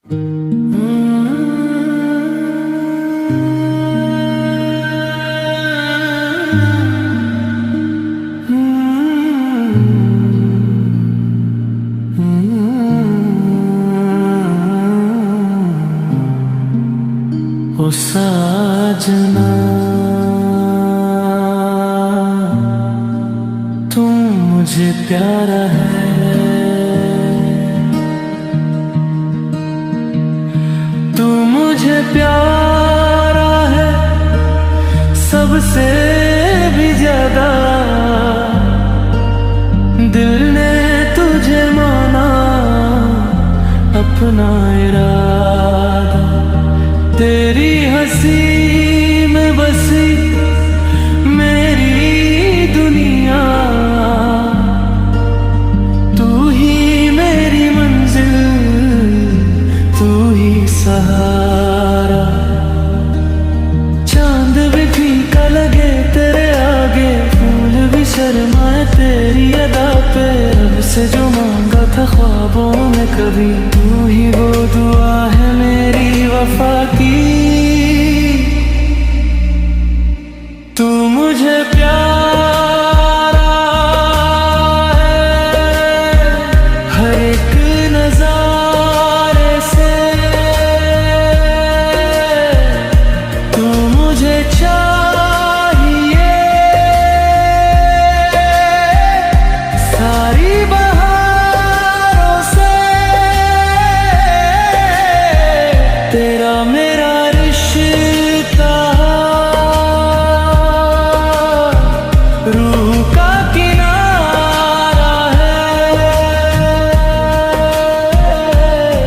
ओ साजना तुम मुझे प्यारा है, तू मुझे प्यारा है सबसे भी ज्यादा। दिल ने तुझे माना अपना इरादा, तेरी हंसी में बसी मेरी दुनिया। तू ही मेरी मंजिल, तू ही सहारा। चांद भी फीका लगे तेरे आगे, फूल भी शर्माए तेरी अदा पे। रब से जो मांगा था ख्वाबों में कभी, तू ही वो दुआ है मेरी वफा की। तू मुझे प्यारा है हर एक नजारे से, तू मुझे चाहिए सारी बहारों से। तेरा मेरा रिश्ता रूह का किनारा है।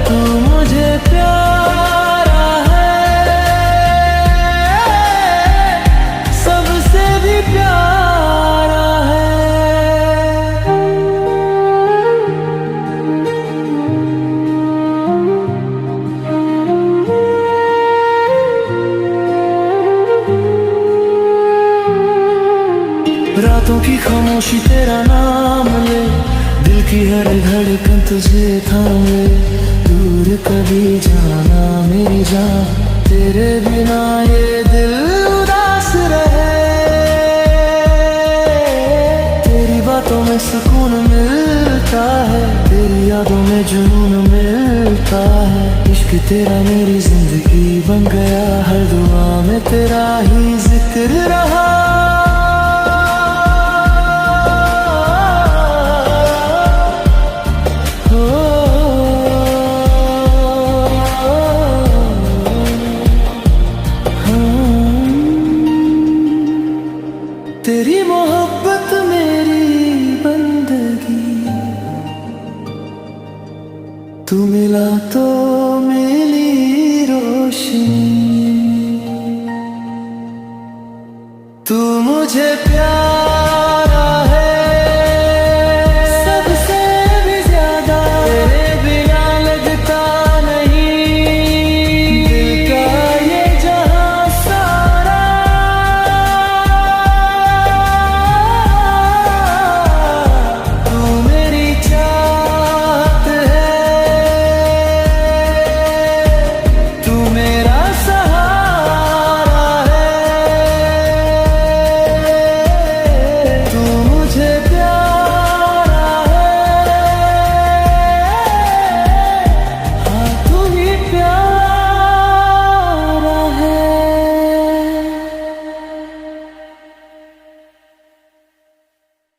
तू मुझे प्यारा है सबसे भी प्यारा है। रातों की खामोशी तेरा नाम ले, दिल की हर धड़कन तुझे थाम ले। दूर कभी जाना मेरी जान, तेरे बिना ये दिल उदास रहे। तेरी बातों में सुकून मिलता है, तेरी यादों में जुनून मिलता है। इश्क तेरा मेरी जिंदगी बन गया, हर दुआ में तेरा ही जिक्र रहा। तेरी मोहब्बत मेरी बंदगी, तू मिला तो मिली रोशनी। तू मुझे प्यार